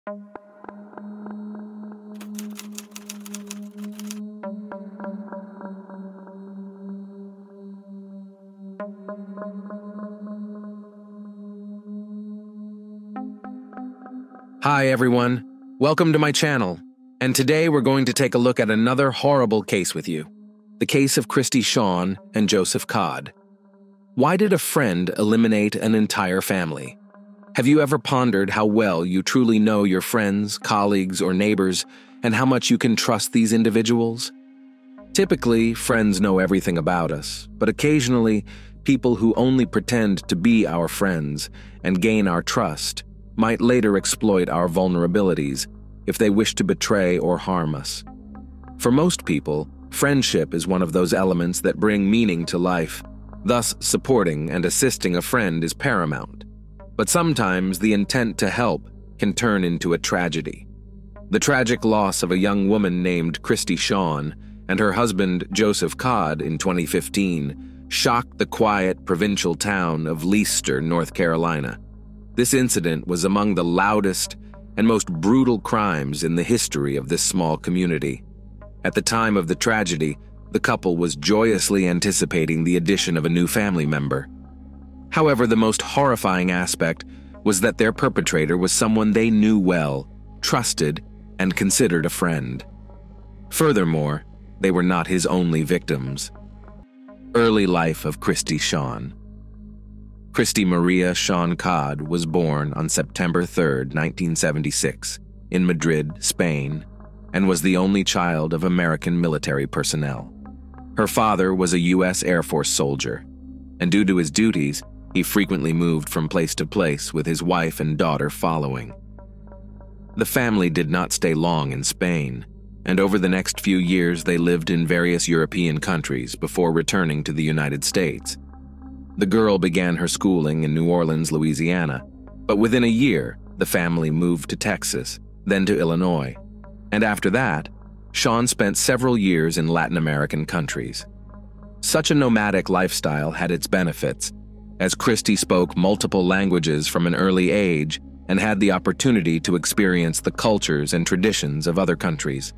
Hi everyone, welcome to my channel, and today we're going to take a look at another horrible case with you, the case of Christy Sean and Joseph Codd. Why did a friend eliminate an entire family? Have you ever pondered how well you truly know your friends, colleagues, or neighbors, and how much you can trust these individuals? Typically, friends know everything about us, but occasionally, people who only pretend to be our friends and gain our trust might later exploit our vulnerabilities if they wish to betray or harm us. For most people, friendship is one of those elements that bring meaning to life. Thus, supporting and assisting a friend is paramount. But sometimes the intent to help can turn into a tragedy. The tragic loss of a young woman named Christy Sean and her husband Joseph Codd in 2015 shocked the quiet provincial town of Leicester, North Carolina. This incident was among the loudest and most brutal crimes in the history of this small community. At the time of the tragedy, the couple was joyously anticipating the addition of a new family member. However, the most horrifying aspect was that their perpetrator was someone they knew well, trusted, and considered a friend. Furthermore, they were not his only victims. Early life of Christy Sean. Christy Maria Sean Codd was born on September 3, 1976, in Madrid, Spain, and was the only child of American military personnel. Her father was a U.S. Air Force soldier, and due to his duties, he frequently moved from place to place with his wife and daughter following. The family did not stay long in Spain, and over the next few years they lived in various European countries before returning to the United States. The girl began her schooling in New Orleans, Louisiana, but within a year, the family moved to Texas, then to Illinois, and after that, Sean spent several years in Latin American countries. Such a nomadic lifestyle had its benefits, as Christy spoke multiple languages from an early age and had the opportunity to experience the cultures and traditions of other countries.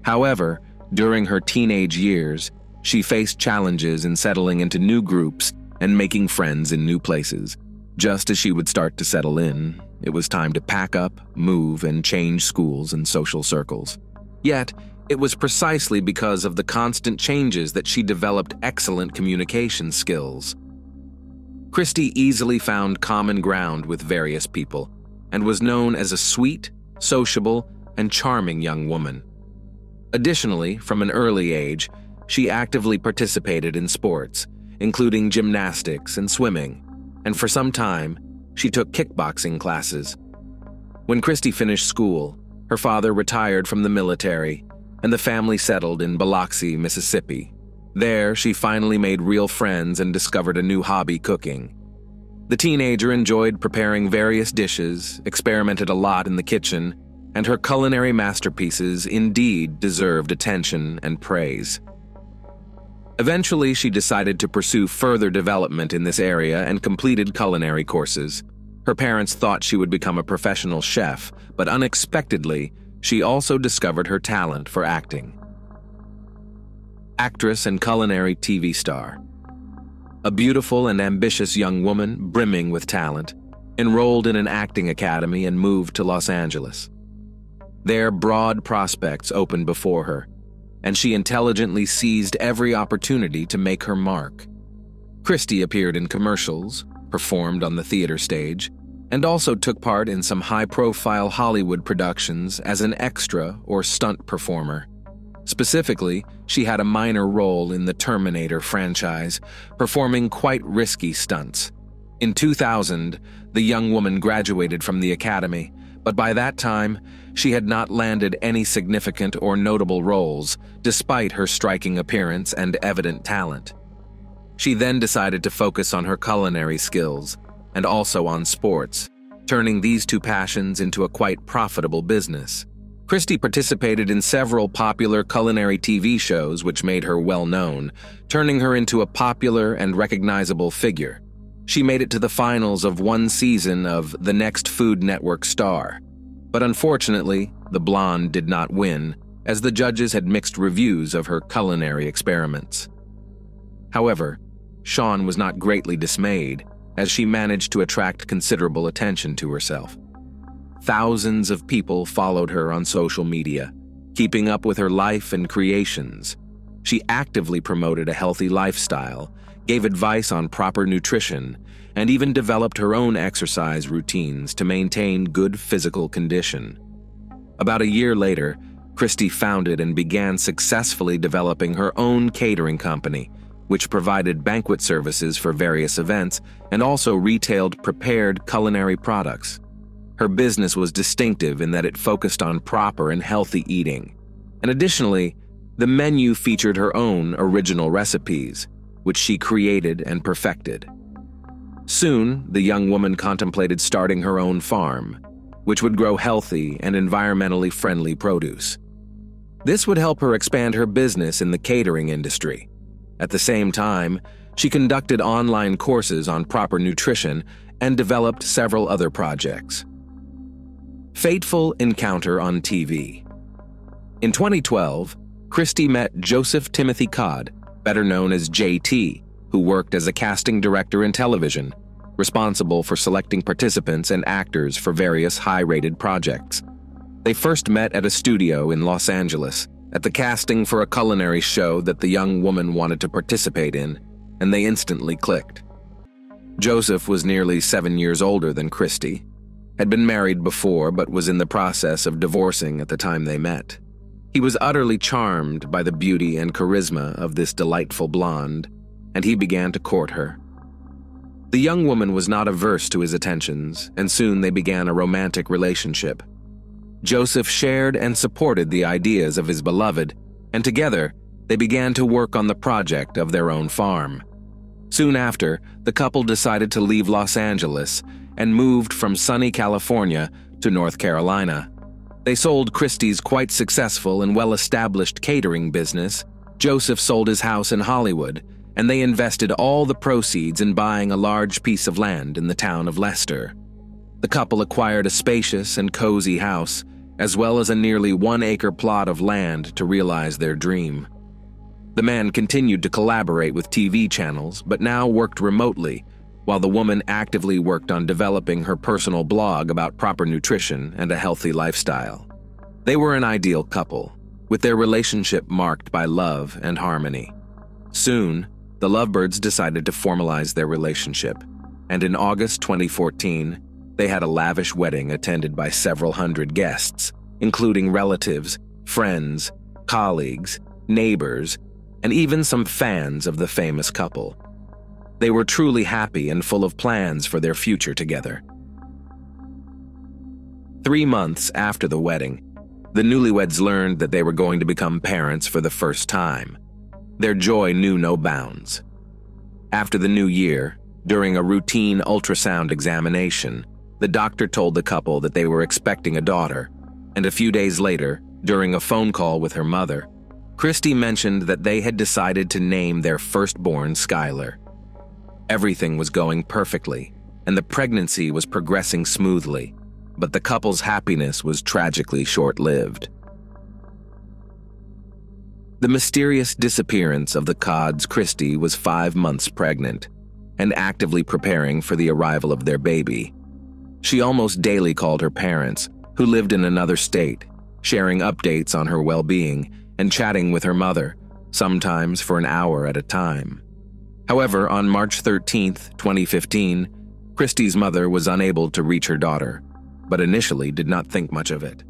However, during her teenage years, she faced challenges in settling into new groups and making friends in new places. Just as she would start to settle in, it was time to pack up, move, and change schools and social circles. Yet, it was precisely because of the constant changes that she developed excellent communication skills. Christy easily found common ground with various people and was known as a sweet, sociable, and charming young woman. Additionally, from an early age, she actively participated in sports, including gymnastics and swimming, and for some time, she took kickboxing classes. When Christy finished school, her father retired from the military, and the family settled in Biloxi, Mississippi. There, she finally made real friends and discovered a new hobby: cooking. The teenager enjoyed preparing various dishes, experimented a lot in the kitchen, and her culinary masterpieces indeed deserved attention and praise. Eventually, she decided to pursue further development in this area and completed culinary courses. Her parents thought she would become a professional chef, but unexpectedly, she also discovered her talent for acting. Actress and culinary TV star. A beautiful and ambitious young woman, brimming with talent, enrolled in an acting academy and moved to Los Angeles. There, broad prospects opened before her, and she intelligently seized every opportunity to make her mark. Christy appeared in commercials, performed on the theater stage, and also took part in some high-profile Hollywood productions as an extra or stunt performer. Specifically, she had a minor role in the Terminator franchise, performing quite risky stunts. In 2000, the young woman graduated from the academy, but by that time, she had not landed any significant or notable roles, despite her striking appearance and evident talent. She then decided to focus on her culinary skills, and also on sports, turning these two passions into a quite profitable business. Christy participated in several popular culinary TV shows which made her well-known, turning her into a popular and recognizable figure. She made it to the finals of one season of The Next Food Network Star, But unfortunately, the blonde did not win, as the judges had mixed reviews of her culinary experiments. However, Sean was not greatly dismayed, as she managed to attract considerable attention to herself. Thousands of people followed her on social media, keeping up with her life and creations. She actively promoted a healthy lifestyle, gave advice on proper nutrition, and even developed her own exercise routines to maintain good physical condition. About a year later, Christy founded and began successfully developing her own catering company, which provided banquet services for various events and also retailed prepared culinary products. Her business was distinctive in that it focused on proper and healthy eating. And additionally, the menu featured her own original recipes, which she created and perfected. Soon, the young woman contemplated starting her own farm, which would grow healthy and environmentally friendly produce. This would help her expand her business in the catering industry. At the same time, she conducted online courses on proper nutrition and developed several other projects. Fateful Encounter on TV. In 2012, Christy met Joseph Timothy Codd, better known as JT, who worked as a casting director in television, responsible for selecting participants and actors for various high-rated projects. They first met at a studio in Los Angeles, at the casting for a culinary show that the young woman wanted to participate in, and they instantly clicked. Joseph was nearly 7 years older than Christy, had been married before but was in the process of divorcing at the time they met. He was utterly charmed by the beauty and charisma of this delightful blonde, and he began to court her. The young woman was not averse to his attentions, and soon they began a romantic relationship. Joseph shared and supported the ideas of his beloved, and together they began to work on the project of their own farm. Soon after, the couple decided to leave Los Angeles and moved from sunny California to North Carolina. They sold Christy's quite successful and well-established catering business. Joseph sold his house in Hollywood, and they invested all the proceeds in buying a large piece of land in the town of Leicester. The couple acquired a spacious and cozy house, as well as a nearly 1-acre plot of land to realize their dream. The man continued to collaborate with TV channels, but now worked remotely, while the woman actively worked on developing her personal blog about proper nutrition and a healthy lifestyle. They were an ideal couple, with their relationship marked by love and harmony. Soon, the lovebirds decided to formalize their relationship, and in August 2014, they had a lavish wedding attended by several hundred guests, including relatives, friends, colleagues, neighbors, and even some fans of the famous couple. They were truly happy and full of plans for their future together. 3 months after the wedding, the newlyweds learned that they were going to become parents for the first time. Their joy knew no bounds. After the new year, during a routine ultrasound examination, the doctor told the couple that they were expecting a daughter, and a few days later, during a phone call with her mother, Christy mentioned that they had decided to name their firstborn Skylar. Everything was going perfectly, and the pregnancy was progressing smoothly, but the couple's happiness was tragically short-lived. The mysterious disappearance of the Codd's Christy was 5 months pregnant and actively preparing for the arrival of their baby. She almost daily called her parents, who lived in another state, sharing updates on her well-being and chatting with her mother, sometimes for an hour at a time. However, on March 13, 2015, Christy's mother was unable to reach her daughter, but initially did not think much of it.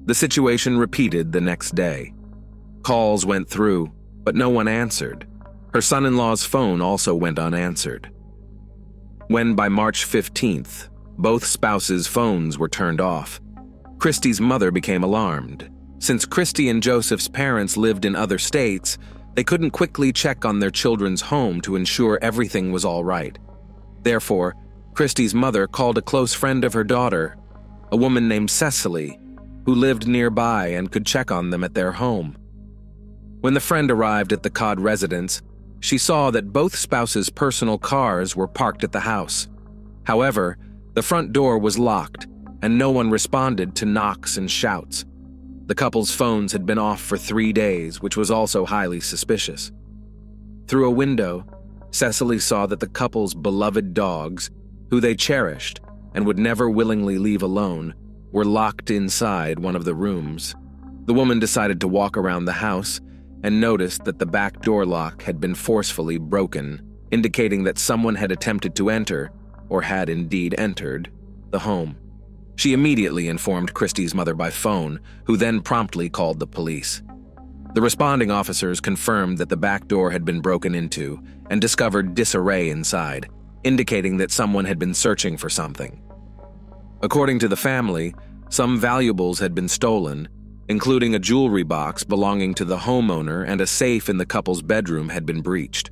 The situation repeated the next day. Calls went through, but no one answered. Her son-in-law's phone also went unanswered. When by March 15th, both spouses' phones were turned off, Christy's mother became alarmed. Since Christy and Joseph's parents lived in other states, they couldn't quickly check on their children's home to ensure everything was all right. Therefore, Christy's mother called a close friend of her daughter, a woman named Cecily, who lived nearby and could check on them at their home. When the friend arrived at the Codd residence, she saw that both spouses' personal cars were parked at the house. However, the front door was locked, and no one responded to knocks and shouts. The couple's phones had been off for 3 days, which was also highly suspicious. Through a window, Cecily saw that the couple's beloved dogs, who they cherished and would never willingly leave alone, were locked inside one of the rooms. The woman decided to walk around the house and noticed that the back door lock had been forcefully broken, indicating that someone had attempted to enter, or had indeed entered, the home. She immediately informed Christy's mother by phone, who then promptly called the police. The responding officers confirmed that the back door had been broken into and discovered disarray inside, indicating that someone had been searching for something. According to the family, some valuables had been stolen, including a jewelry box belonging to the homeowner, and a safe in the couple's bedroom had been breached.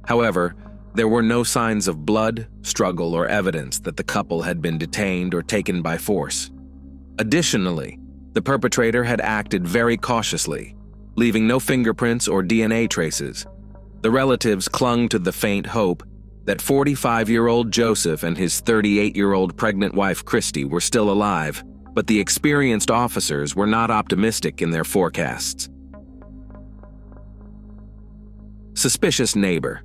However, there were no signs of blood, struggle, or evidence that the couple had been detained or taken by force. Additionally, the perpetrator had acted very cautiously, leaving no fingerprints or DNA traces. The relatives clung to the faint hope that 45-year-old Joseph and his 38-year-old pregnant wife Christy were still alive, but the experienced officers were not optimistic in their forecasts. Suspicious neighbor.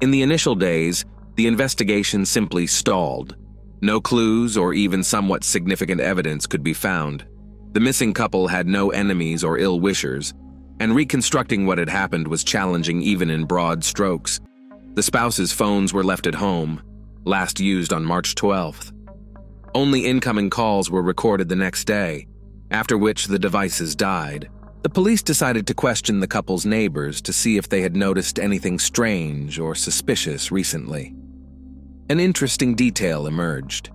In the initial days, the investigation simply stalled. No clues or even somewhat significant evidence could be found. The missing couple had no enemies or ill-wishers, and reconstructing what had happened was challenging even in broad strokes. The spouses' phones were left at home, last used on March 12th. Only incoming calls were recorded the next day, after which the devices died. The police decided to question the couple's neighbors to see if they had noticed anything strange or suspicious recently. An interesting detail emerged.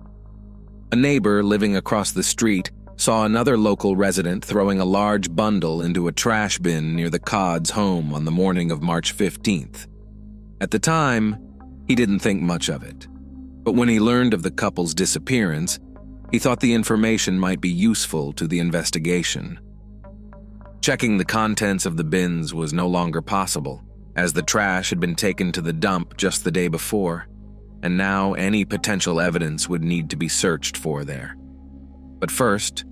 A neighbor living across the street saw another local resident throwing a large bundle into a trash bin near the Codd's home on the morning of March 15th. At the time, he didn't think much of it, but when he learned of the couple's disappearance, he thought the information might be useful to the investigation. Checking the contents of the bins was no longer possible, as the trash had been taken to the dump just the day before, and now any potential evidence would need to be searched for there. But first,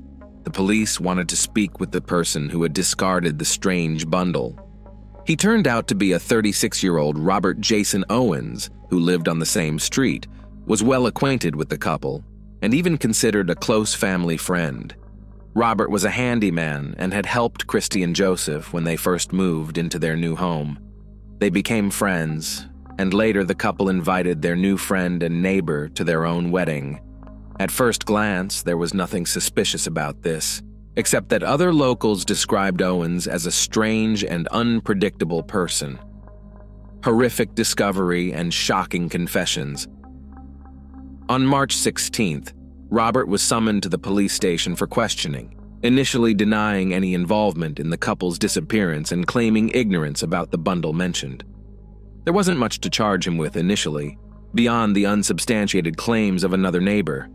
the police wanted to speak with the person who had discarded the strange bundle. He turned out to be a 36-year-old Robert Jason Owens, who lived on the same street, was well acquainted with the couple, and even considered a close family friend. Robert was a handyman and had helped Christy and Joseph when they first moved into their new home. They became friends, and later the couple invited their new friend and neighbor to their own wedding. At first glance, there was nothing suspicious about this, except that other locals described Owens as a strange and unpredictable person. Horrific discovery and shocking confessions. On March 16th, Robert was summoned to the police station for questioning, initially denying any involvement in the couple's disappearance and claiming ignorance about the bundle mentioned. There wasn't much to charge him with initially, beyond the unsubstantiated claims of another neighbor.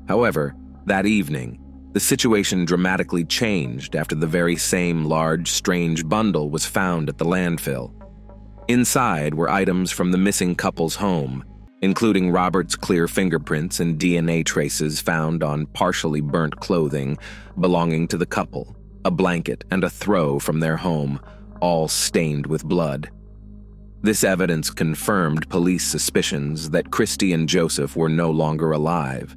However, that evening, the situation dramatically changed after the very same large, strange bundle was found at the landfill. Inside were items from the missing couple's home, including Robert's clear fingerprints and DNA traces found on partially burnt clothing belonging to the couple, a blanket, and a throw from their home, all stained with blood. This evidence confirmed police suspicions that Christy and Joseph were no longer alive.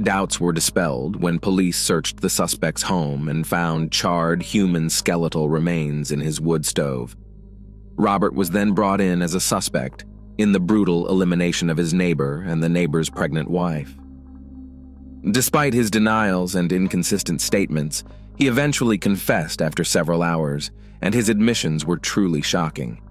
Doubts were dispelled when police searched the suspect's home and found charred human skeletal remains in his wood stove. Robert was then brought in as a suspect in the brutal elimination of his neighbor and the neighbor's pregnant wife. Despite his denials and inconsistent statements, he eventually confessed after several hours, and his admissions were truly shocking.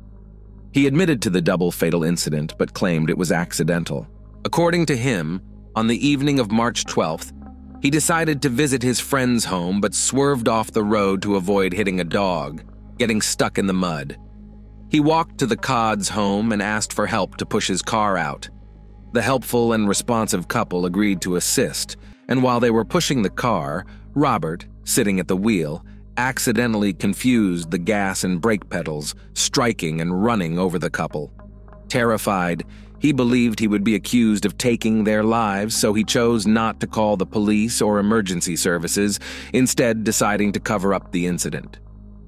He admitted to the double fatal incident but claimed it was accidental. According to him, on the evening of March 12th, he decided to visit his friend's home but swerved off the road to avoid hitting a dog, getting stuck in the mud. He walked to the Codd's home and asked for help to push his car out. The helpful and responsive couple agreed to assist, and while they were pushing the car, Robert, sitting at the wheel, accidentally confused the gas and brake pedals, striking and running over the couple. Terrified, He believed he would be accused of taking their lives, so he chose not to call the police or emergency services, instead deciding to cover up the incident.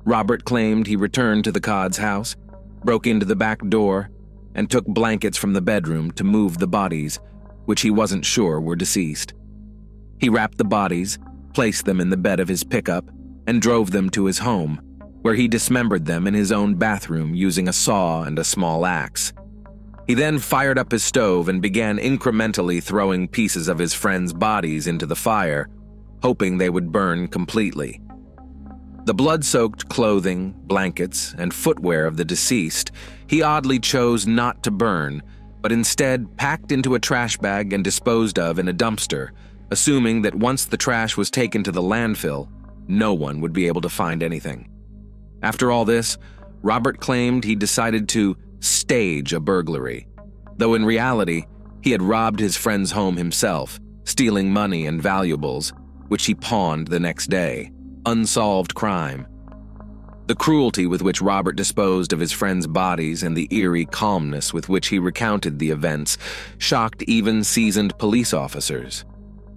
Robert claimed he returned to the Codd's house, broke into the back door, and took blankets from the bedroom to move the bodies, which he wasn't sure were deceased. He wrapped the bodies, placed them in the bed of his pickup, and drove them to his home, where he dismembered them in his own bathroom using a saw and a small axe. He then fired up his stove and began incrementally throwing pieces of his friends' bodies into the fire, hoping they would burn completely. The blood-soaked clothing, blankets, and footwear of the deceased he oddly chose not to burn, but instead packed into a trash bag and disposed of in a dumpster, assuming that once the trash was taken to the landfill, no one would be able to find anything. After all this, Robert claimed he decided to stage a burglary, though in reality, he had robbed his friend's home himself, stealing money and valuables, which he pawned the next day. Unsolved crime. The cruelty with which Robert disposed of his friends' bodies and the eerie calmness with which he recounted the events shocked even seasoned police officers.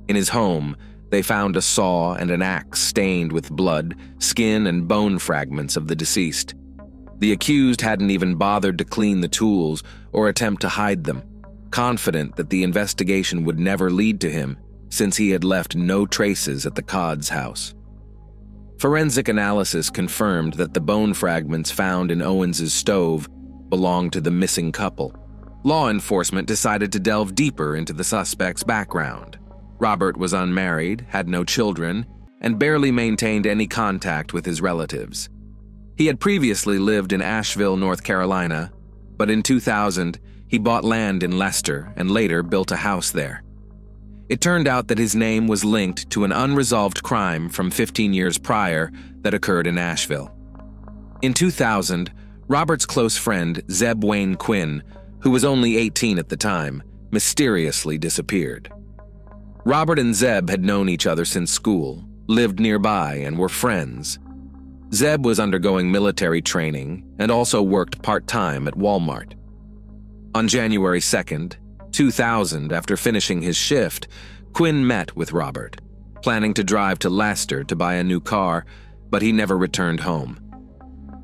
In his home, they found a saw and an axe stained with blood, skin, and bone fragments of the deceased. The accused hadn't even bothered to clean the tools or attempt to hide them, confident that the investigation would never lead to him since he had left no traces at the Codd's house. Forensic analysis confirmed that the bone fragments found in Owens's stove belonged to the missing couple. Law enforcement decided to delve deeper into the suspect's background. Robert was unmarried, had no children, and barely maintained any contact with his relatives. He had previously lived in Asheville, North Carolina, but in 2000, he bought land in Leicester and later built a house there. It turned out that his name was linked to an unresolved crime from 15 years prior that occurred in Asheville. In 2000, Robert's close friend, Zeb Wayne Quinn, who was only 18 at the time, mysteriously disappeared. Robert and Zeb had known each other since school, lived nearby, and were friends. Zeb was undergoing military training and also worked part-time at Walmart. On January 2nd, 2000, after finishing his shift, Quinn met with Robert, planning to drive to Leicester to buy a new car, but he never returned home.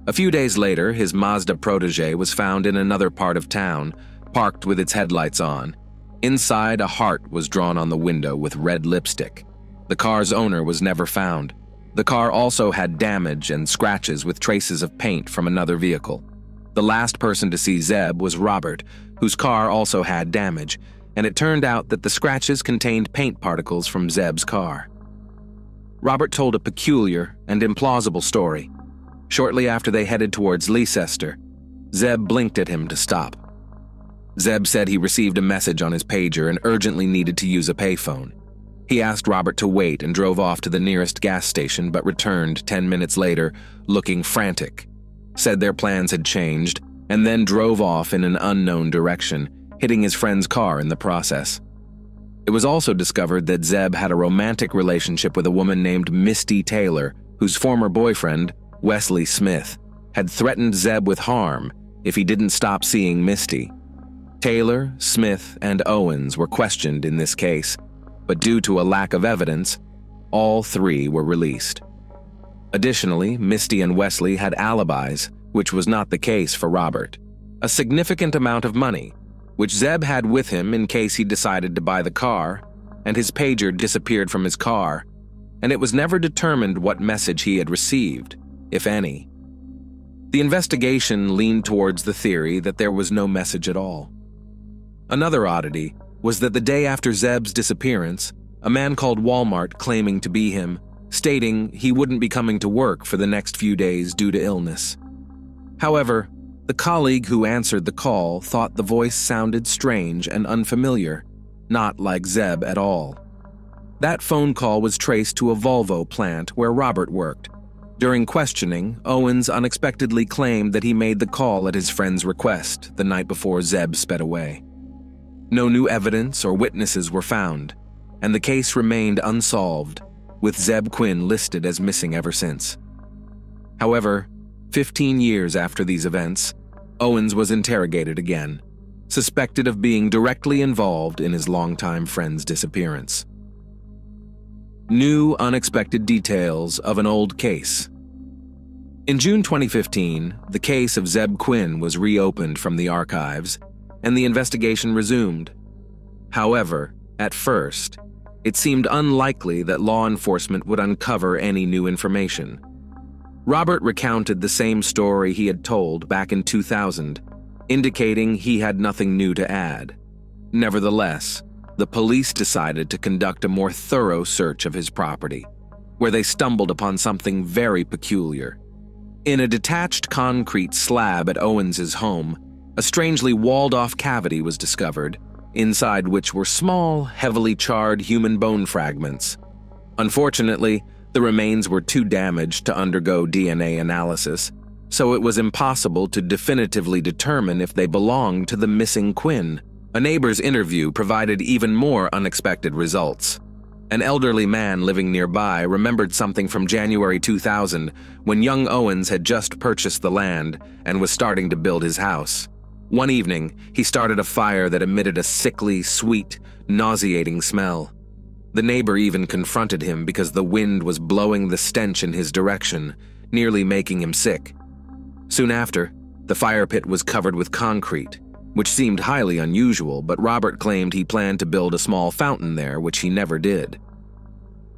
A few days later, his Mazda protege was found in another part of town, parked with its headlights on. Inside, a heart was drawn on the window with red lipstick. The car's owner was never found. The car also had damage and scratches with traces of paint from another vehicle. The last person to see Zeb was Robert, whose car also had damage, and it turned out that the scratches contained paint particles from Zeb's car. Robert told a peculiar and implausible story. Shortly after they headed towards Leicester, Zeb blinked at him to stop. Zeb said he received a message on his pager and urgently needed to use a payphone. He asked Robert to wait and drove off to the nearest gas station, but returned 10 minutes later, looking frantic. Said their plans had changed, and then drove off in an unknown direction, hitting his friend's car in the process. It was also discovered that Zeb had a romantic relationship with a woman named Misty Taylor, whose former boyfriend, Wesley Smith, had threatened Zeb with harm if he didn't stop seeing Misty. Taylor, Smith, and Owens were questioned in this case, but due to a lack of evidence, all three were released. Additionally, Misty and Wesley had alibis, which was not the case for Robert. A significant amount of money, which Zeb had with him in case he decided to buy the car, and his pager disappeared from his car, and it was never determined what message he had received, if any. The investigation leaned towards the theory that there was no message at all. Another oddity was that the day after Zeb's disappearance, a man called Walmart claiming to be him, stating he wouldn't be coming to work for the next few days due to illness. However, the colleague who answered the call thought the voice sounded strange and unfamiliar, not like Zeb at all. That phone call was traced to a Volvo plant where Robert worked. During questioning, Owens unexpectedly claimed that he made the call at his friend's request the night before Zeb sped away. No new evidence or witnesses were found, and the case remained unsolved, with Zeb Quinn listed as missing ever since. However, 15 years after these events, Owens was interrogated again. suspected of being directly involved in his longtime friend's disappearance. New, unexpected details of an old case. In June 2015, the case of Zeb Quinn was reopened from the archives, and the investigation resumed. However, at first, it seemed unlikely that law enforcement would uncover any new information. Robert recounted the same story he had told back in 2000, indicating he had nothing new to add. Nevertheless, the police decided to conduct a more thorough search of his property, where they stumbled upon something very peculiar. In a detached concrete slab at Owens's home, a strangely walled-off cavity was discovered, inside which were small, heavily charred human bone fragments. Unfortunately, the remains were too damaged to undergo DNA analysis, so it was impossible to definitively determine if they belonged to the missing Quinn. A neighbor's interview provided even more unexpected results. An elderly man living nearby remembered something from January 2000, when young Owens had just purchased the land and was starting to build his house. One evening, he started a fire that emitted a sickly, sweet, nauseating smell. The neighbor even confronted him because the wind was blowing the stench in his direction, nearly making him sick. Soon after, the fire pit was covered with concrete, which seemed highly unusual, but Robert claimed he planned to build a small fountain there, which he never did.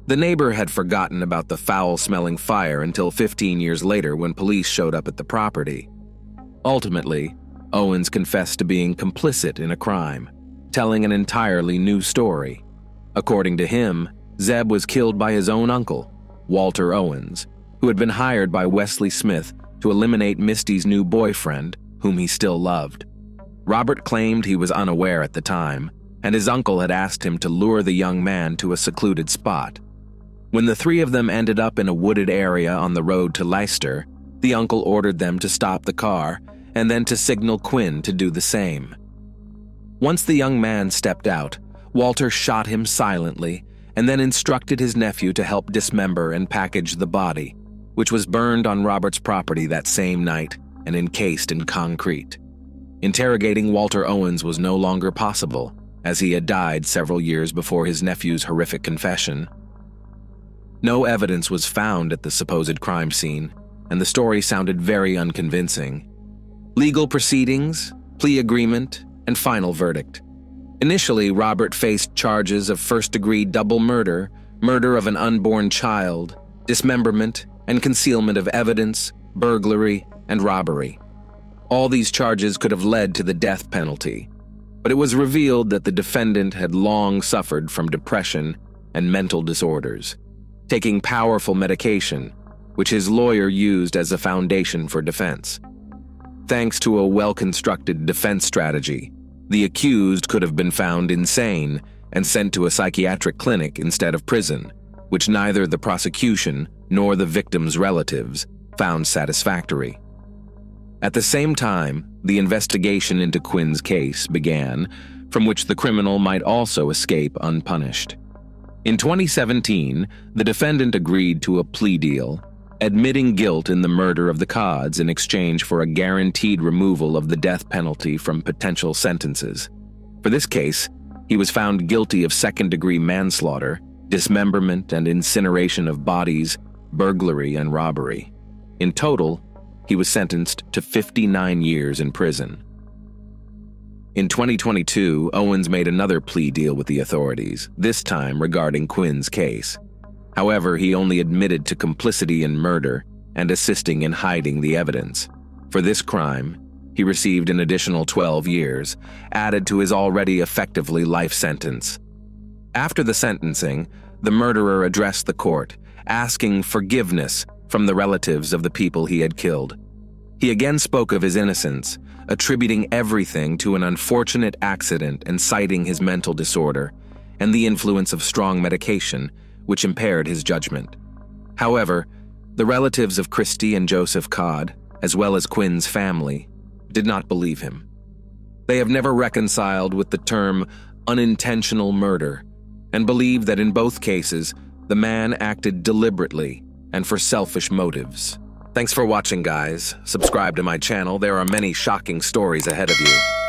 The neighbor had forgotten about the foul-smelling fire until 15 years later when police showed up at the property. Ultimately, Owens confessed to being complicit in a crime, telling an entirely new story. According to him, Zeb was killed by his own uncle, Walter Owens, who had been hired by Wesley Smith to eliminate Misty's new boyfriend, whom he still loved. Robert claimed he was unaware at the time, and his uncle had asked him to lure the young man to a secluded spot. When the three of them ended up in a wooded area on the road to Leicester, the uncle ordered them to stop the car and then to signal Quinn to do the same. Once the young man stepped out, Walter shot him silently and then instructed his nephew to help dismember and package the body, which was burned on Robert's property that same night and encased in concrete. Interrogating Walter Owens was no longer possible, as he had died several years before his nephew's horrific confession. No evidence was found at the supposed crime scene, and the story sounded very unconvincing. Legal proceedings, plea agreement, and final verdict. Initially, Robert faced charges of first-degree double murder, murder of an unborn child, dismemberment and concealment of evidence, burglary, and robbery. All these charges could have led to the death penalty, but it was revealed that the defendant had long suffered from depression and mental disorders, taking powerful medication, which his lawyer used as a foundation for defense. Thanks to a well-constructed defense strategy, the accused could have been found insane and sent to a psychiatric clinic instead of prison, which neither the prosecution nor the victim's relatives found satisfactory. At the same time, the investigation into Quinn's case began, from which the criminal might also escape unpunished. In 2017, the defendant agreed to a plea deal, admitting guilt in the murder of the Codds in exchange for a guaranteed removal of the death penalty from potential sentences. For this case, he was found guilty of second-degree manslaughter, dismemberment and incineration of bodies, burglary, and robbery. In total, he was sentenced to 59 years in prison. In 2022, Owens made another plea deal with the authorities, this time regarding Quinn's case. However, he only admitted to complicity in murder and assisting in hiding the evidence. For this crime, he received an additional 12 years, added to his already effectively life sentence. After the sentencing, the murderer addressed the court, asking forgiveness from the relatives of the people he had killed. He again spoke of his innocence, attributing everything to an unfortunate accident and citing his mental disorder and the influence of strong medication, which impaired his judgment. However, the relatives of Christy and Joseph Codd, as well as Quinn's family, did not believe him. They have never reconciled with the term unintentional murder and believe that in both cases, the man acted deliberately and for selfish motives. Thanks for watching, guys. Subscribe to my channel. There are many shocking stories ahead of you.